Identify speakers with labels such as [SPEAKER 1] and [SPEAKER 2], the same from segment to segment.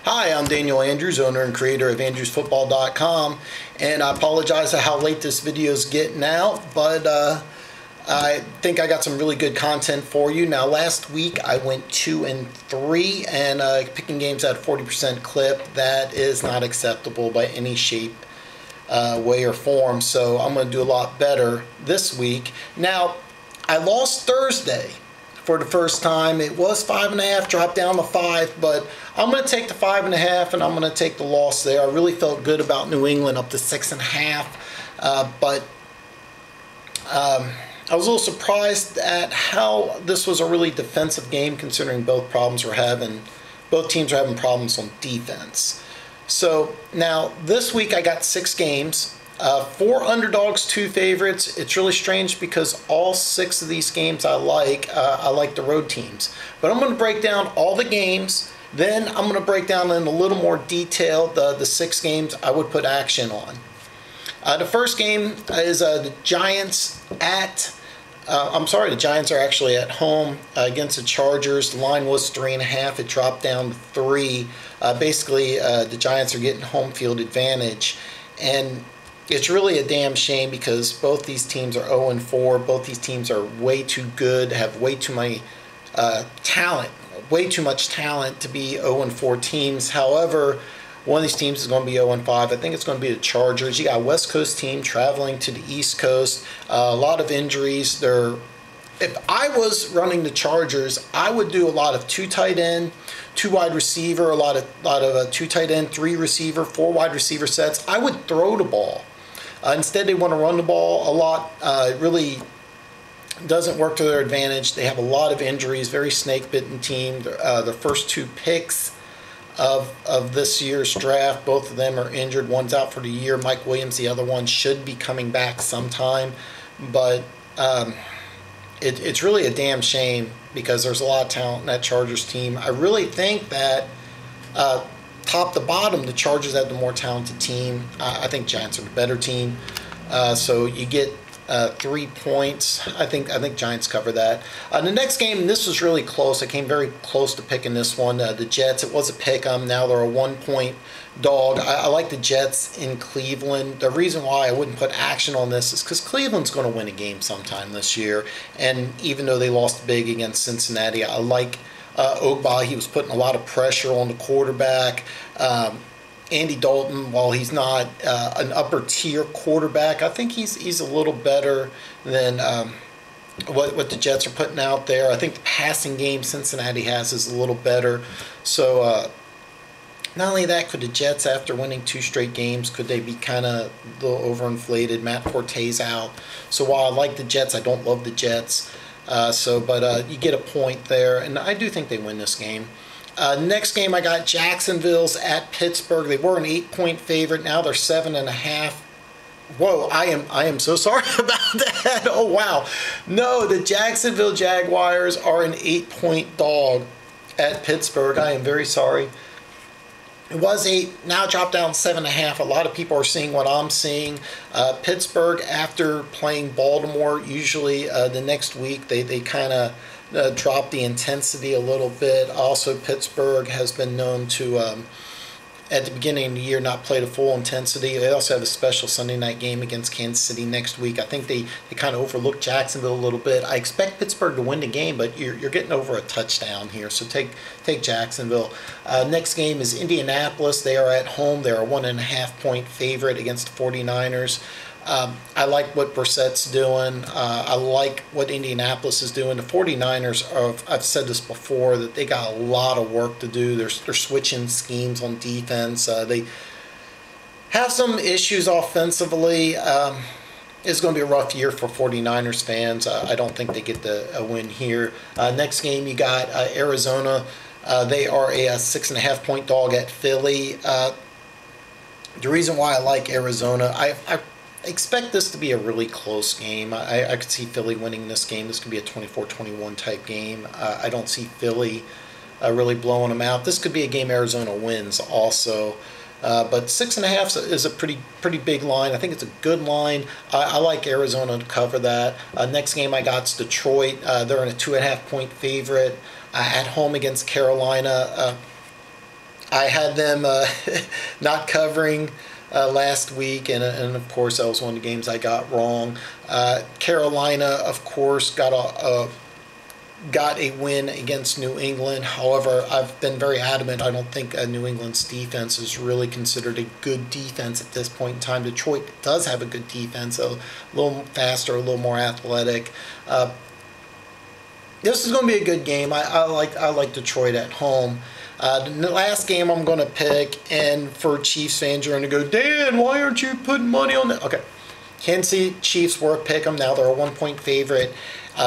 [SPEAKER 1] Hi, I'm Daniel Andrews, owner and creator of Andrewsfootball.com, and I apologize for how late this video is getting out, but I think I got some really good content for you. Now, last week I went 2-3 and picking games at a 40% clip. That is not acceptable by any shape, way, or form, so I'm going to do a lot better this week. Now, I lost Thursday for the first time. It was 5.5, dropped down to 5, but I'm going to take the 5.5 and I'm going to take the loss there. I really felt good about New England up to 6.5, but I was a little surprised at how this was a really defensive game, considering both teams were having problems on defense. So now this week I got 6 games. 4 underdogs, 2 favorites. It's really strange because all 6 of these games I like the road teams. But I'm going to break down all the games. Then I'm going to break down in a little more detail the 6 games I would put action on. The first game is the Giants at... the Giants are actually at home against the Chargers. The line was 3.5. It dropped down to 3. Basically, the Giants are getting home field advantage. And it's really a damn shame because both these teams are 0-4. Both these teams are way too good, have way too many way too much talent to be 0-4 teams. However, one of these teams is going to be 0-5. I think it's going to be the Chargers. You got a West Coast team traveling to the East Coast. A lot of injuries. If I was running the Chargers, I would do a lot of 2 tight end, 2 wide receiver, a lot of 2 tight end, 3 receiver, 4 wide receiver sets. I would throw the ball. Instead, they want to run the ball a lot. It really doesn't work to their advantage. They have a lot of injuries, very snake-bitten team. The first 2 picks of this year's draft, both of them are injured. One's out for the year. Mike Williams, the other one, should be coming back sometime. But it's really a damn shame because there's a lot of talent in that Chargers team. I really think that top to bottom, the Chargers have the more talented team. I think Giants are the better team. So you get 3 points. I think Giants cover that. The next game, this was really close. I came very close to picking this one. The Jets, it was a pick 'em. Now they're a 1-point dog. I like the Jets in Cleveland. The reason why I wouldn't put action on this is because Cleveland's going to win a game sometime this year. And even though they lost big against Cincinnati, I like Ogba. He was putting a lot of pressure on the quarterback. Andy Dalton, while he's not an upper-tier quarterback, I think he's a little better than what the Jets are putting out there. I think the passing game Cincinnati has is a little better. So not only that, could the Jets, after winning 2 straight games, could they be kind of a little overinflated? Matt Forte's out. So while I like the Jets, I don't love the Jets. But you get a point there, and I do think they win this game. Next game, I got Jacksonville's at Pittsburgh. They were an 8-point favorite. Now they're 7.5. Whoa, I am so sorry about that. Oh, wow. No, the Jacksonville Jaguars are an 8-point dog at Pittsburgh. I am very sorry. It was 8, now dropped down 7.5. A lot of people are seeing what I'm seeing. Pittsburgh, after playing Baltimore, usually the next week they kind of drop the intensity a little bit. Also, Pittsburgh has been known to, at the beginning of the year, not play to full intensity. They also have a special Sunday night game against Kansas City next week. I think they kind of overlooked Jacksonville a little bit. I expect Pittsburgh to win the game, but you're getting over a touchdown here, so take Jacksonville. Next game is Indianapolis. They are at home. They're a 1.5-point favorite against the 49ers. I like what Brissett's doing. I like what Indianapolis is doing. The 49ers, I've said this before, that they got a lot of work to do. They're switching schemes on defense. They have some issues offensively. It's going to be a rough year for 49ers fans. I don't think they get a win here. Next game, you got Arizona. They are a 6.5-point dog at Philly. The reason why I like Arizona, I expect this to be a really close game. I could see Philly winning this game. This could be a 24-21 type game. I don't see Philly really blowing them out. This could be a game Arizona wins also. But 6.5 is a pretty big line. I think it's a good line. I like Arizona to cover that. Next game I got is Detroit. They're in a 2.5-point favorite at home against Carolina. I had them not covering last week, and of course that was one of the games I got wrong. Carolina, of course, got a win against New England. However, I've been very adamant. I don't think New England's defense is really considered a good defense at this point in time. Detroit does have a good defense, a little faster, a little more athletic. This is going to be a good game. I like Detroit at home. The last game I'm going to pick, and for Chiefs fans, you're going to go, Dan, why aren't you putting money on that? Okay, Kansas City Chiefs were a pick 'em. Now they're a 1-point favorite.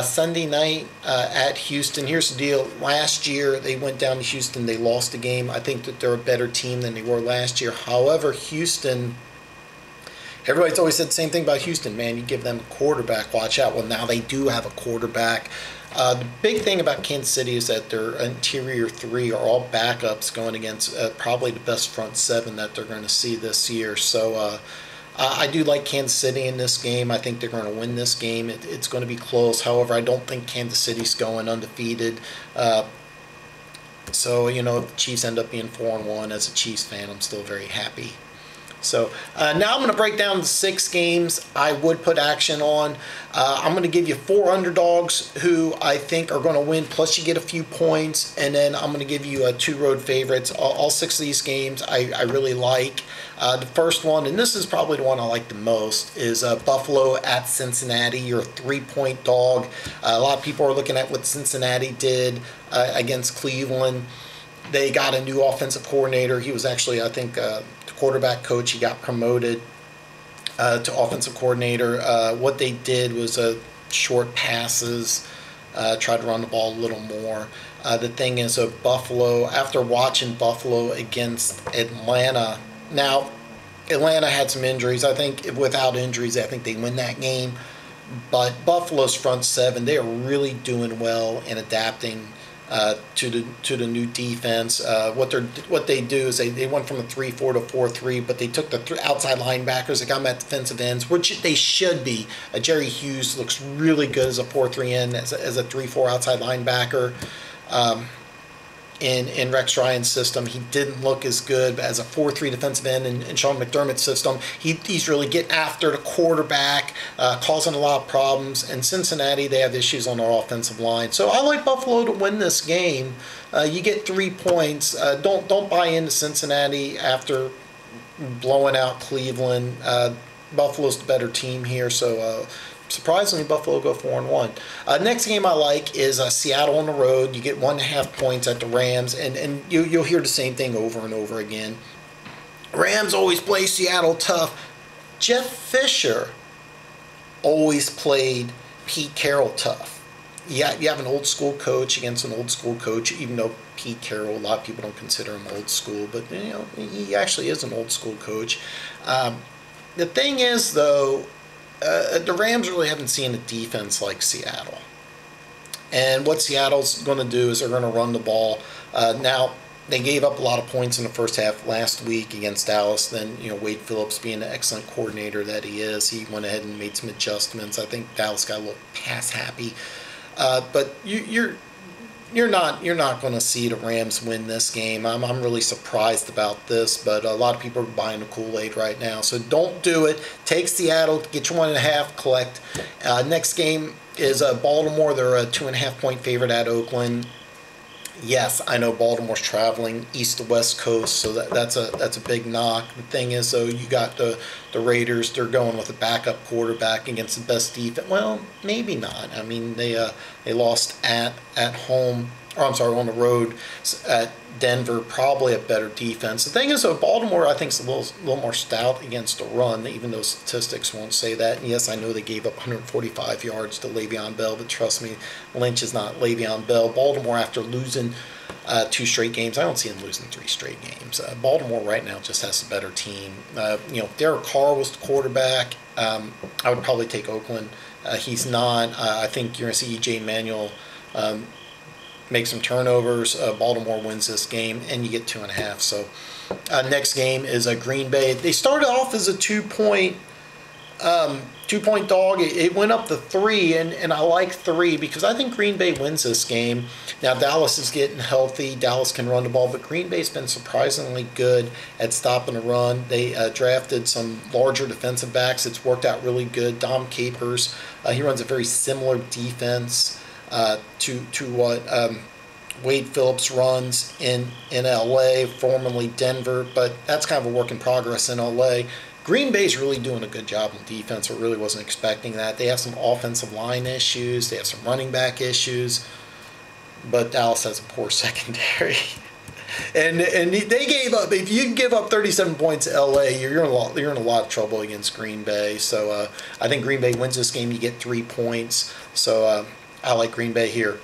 [SPEAKER 1] Sunday night at Houston. Here's the deal. Last year they went down to Houston. They lost the game. I think that they're a better team than they were last year. However, Houston, everybody's always said the same thing about Houston. Man, you give them a quarterback, watch out. Well, now they do have a quarterback. The big thing about Kansas City is that their interior three are all backups going against probably the best front seven that they're going to see this year. So I do like Kansas City in this game. I think they're going to win this game. It's going to be close. However, I don't think Kansas City's going undefeated. So, if the Chiefs end up being 4-1, as a Chiefs fan, I'm still very happy. So now I'm going to break down the 6 games I would put action on. I'm going to give you 4 underdogs who I think are going to win, plus you get a few points, and then I'm going to give you 2 road favorites. All 6 of these games I really like. The first one, and this is probably the one I like the most, is Buffalo at Cincinnati. You're a 3-point dog. A lot of people are looking at what Cincinnati did against Cleveland. They got a new offensive coordinator. He was actually, I think, the quarterback coach. He got promoted to offensive coordinator. What they did was short passes, try to run the ball a little more. The thing is, Buffalo, after watching Buffalo against Atlanta, now Atlanta had some injuries. I think without injuries, I think they win that game. But Buffalo's front seven, they are really doing well in adapting to the new defense. What they do is they went from a 3-4 to 4-3, but they took the outside linebackers. They got them at defensive ends, which they should be. Jerry Hughes looks really good as a 4-3 end, as a 3-4 outside linebacker. In Rex Ryan's system, he didn't look as good as a 4-3 defensive end in Sean McDermott's system. He's really getting after the quarterback, causing a lot of problems. And Cincinnati, they have issues on their offensive line. So I like Buffalo to win this game. You get 3 points. Don't buy into Cincinnati after blowing out Cleveland. Buffalo's the better team here, so surprisingly, Buffalo go 4-1. Next game I like is Seattle on the road. You get 1.5 points at the Rams, and you'll hear the same thing over and over again. Rams always play Seattle tough. Jeff Fisher always played Pete Carroll tough. Yeah, you have an old school coach against an old school coach, even though Pete Carroll, a lot of people don't consider him old school, but he actually is an old school coach. The thing is, though, the Rams really haven't seen a defense like Seattle. And what Seattle's going to do is they're going to run the ball. Now, they gave up a lot of points in the first half last week against Dallas. Then, Wade Phillips, being the excellent coordinator that he is, he went ahead and made some adjustments. I think Dallas got a little pass happy. But you're not going to see the Rams win this game. I'm really surprised about this, but a lot of people are buying the Kool-Aid right now. So don't do it. Take Seattle, get your 1.5, collect. Next game is Baltimore. They're a 2.5-point favorite at Oakland. Yes, I know Baltimore's traveling east to west coast, so that's a big knock. The thing is, though, you got the Raiders. They're going with a backup quarterback against the best defense. Well, maybe not. I mean, they lost at home. Or I'm sorry, on the road at Denver. Probably a better defense. The thing is, though, Baltimore I think is a little more stout against the run, even though statistics won't say that. And yes, I know they gave up 145 yards to Le'Veon Bell, but trust me, Lynch is not Le'Veon Bell. Baltimore, after losing 2 straight games, I don't see them losing 3 straight games. Baltimore right now just has a better team. If Derek Carr was the quarterback, I would probably take Oakland. He's not. I think you're going to see E.J. Manuel make some turnovers. Baltimore wins this game, and you get 2.5. So next game is Green Bay. They started off as a 2-point 2-point dog. It went up to 3, and I like 3 because I think Green Bay wins this game. Now, Dallas is getting healthy. Dallas can run the ball, but Green Bay's been surprisingly good at stopping the run. They drafted some larger defensive backs. It's worked out really good. Dom Capers, he runs a very similar defense to what Wade Phillips runs in LA, formerly Denver, but that's kind of a work in progress in LA. Green Bay's really doing a good job on defense. I really wasn't expecting that. They have some offensive line issues. They have some running back issues. But Dallas has a poor secondary. and they gave up. If you give up 37 points to LA, you're in a lot of trouble against Green Bay. So I think Green Bay wins this game. You get 3 points. So I like Green Bay here.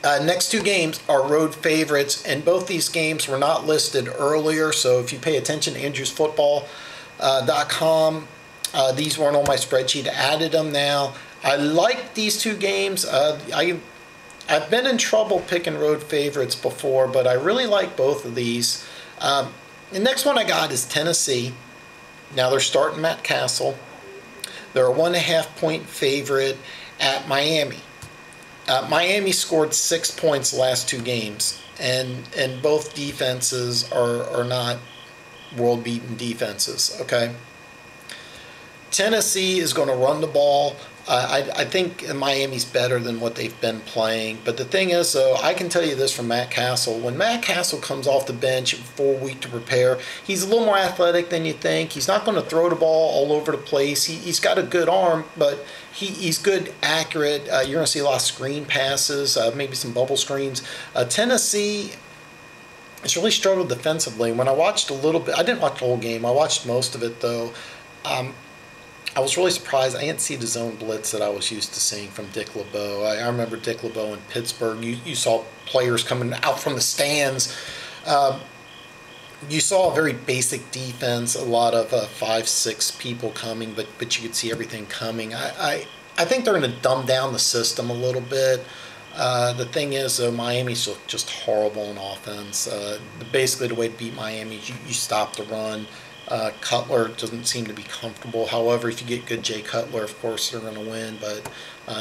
[SPEAKER 1] Next 2 games are road favorites, and both these games were not listed earlier. So if you pay attention to Andrewsfootball.com, these weren't on my spreadsheet. I added them now. I like these 2 games. I've been in trouble picking road favorites before, but I really like both of these. The next one I got is Tennessee. Now they're starting Matt Castle. They're a 1.5-point favorite at Miami. Miami scored 6 points the last 2 games, and both defenses are not world-beaten defenses, okay? Tennessee is going to run the ball. I think Miami's better than what they've been playing. But the thing is, though, I can tell you this from Matt Castle. When Matt Castle comes off the bench for a week to prepare, he's a little more athletic than you think. He's not going to throw the ball all over the place. He's got a good arm, but he's good, accurate. You're going to see a lot of screen passes, maybe some bubble screens. Tennessee has really struggled defensively. When I watched a little bit, I didn't watch the whole game. I watched most of it, though. I was really surprised. I didn't see the zone blitz that I was used to seeing from Dick LeBeau. I remember Dick LeBeau in Pittsburgh. You saw players coming out from the stands. You saw a very basic defense, a lot of 5-6 people coming, but you could see everything coming. I think they're going to dumb down the system a little bit. The thing is, though, Miami's just horrible on offense. Basically, the way to beat Miami is you stop the run. Cutler doesn't seem to be comfortable. However, if you get good Jay Cutler, of course they're going to win, but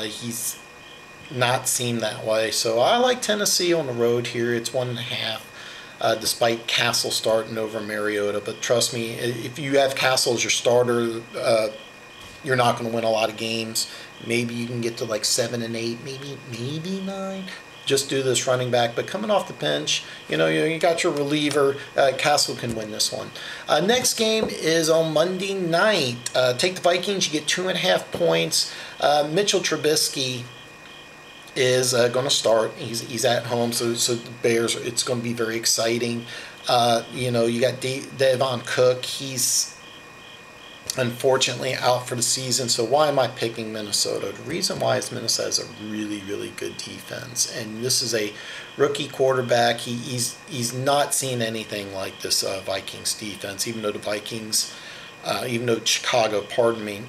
[SPEAKER 1] he's not seemed that way. So I like Tennessee on the road here. It's 1.5, despite Castle starting over Mariota. But trust me, if you have Castle as your starter, you're not going to win a lot of games. Maybe you can get to like 7 and 8, maybe 9. Just do this running back, but coming off the bench, you got your reliever. Castle can win this one. Next game is on Monday night. Take the Vikings. You get 2.5 points. Mitchell Trubisky is going to start. He's at home, so the Bears. It's going to be very exciting. You got Devon Cook. He's unfortunately out for the season. So why am I picking Minnesota? The reason why is Minnesota has a really, really good defense, and this is a rookie quarterback. He's not seen anything like this Vikings defense. Even though Chicago, pardon me,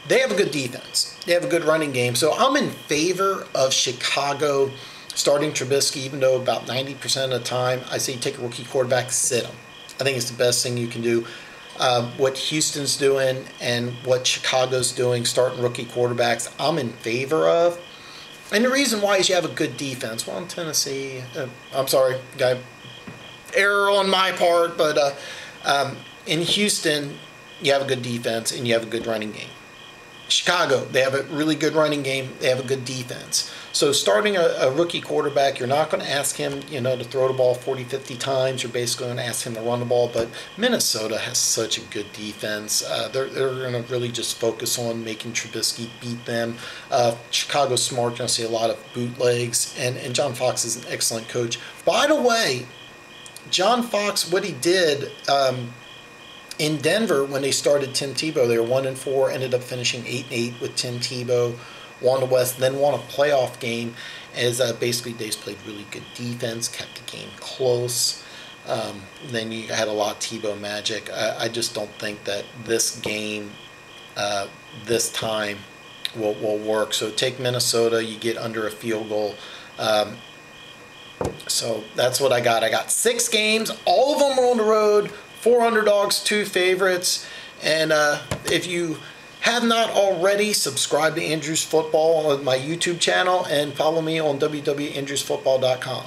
[SPEAKER 1] they have a good defense. They have a good running game. So I'm in favor of Chicago starting Trubisky, even though about 90% of the time I say take a rookie quarterback, sit him. I think it's the best thing you can do. What Houston's doing and what Chicago's doing, starting rookie quarterbacks, I'm in favor of. And the reason why is you have a good defense. Well, in Tennessee, I'm sorry, guy, error on my part, but in Houston, you have a good defense and you have a good running game. Chicago, they have a really good running game. They have a good defense. So starting a rookie quarterback, you're not going to ask him, to throw the ball 40, 50 times. You're basically going to ask him to run the ball. But Minnesota has such a good defense. They're going to really just focus on making Trubisky beat them. Chicago's smart. You're going to see a lot of bootlegs. And John Fox is an excellent coach. By the way, John Fox, what he did in Denver when they started Tim Tebow, they were 1-4, ended up finishing 8-8 with Tim Tebow. Won the West, then won a playoff game, as basically they played really good defense, kept the game close. Then you had a lot of Tebow magic. I just don't think that this game, this time, will work. So take Minnesota, you get under a field goal. So that's what I got. I got 6 games. All of them are on the road. 4 underdogs, 2 favorites. And if you have not already, subscribe to Andrews Football on my YouTube channel and follow me on www.andrewsfootball.com.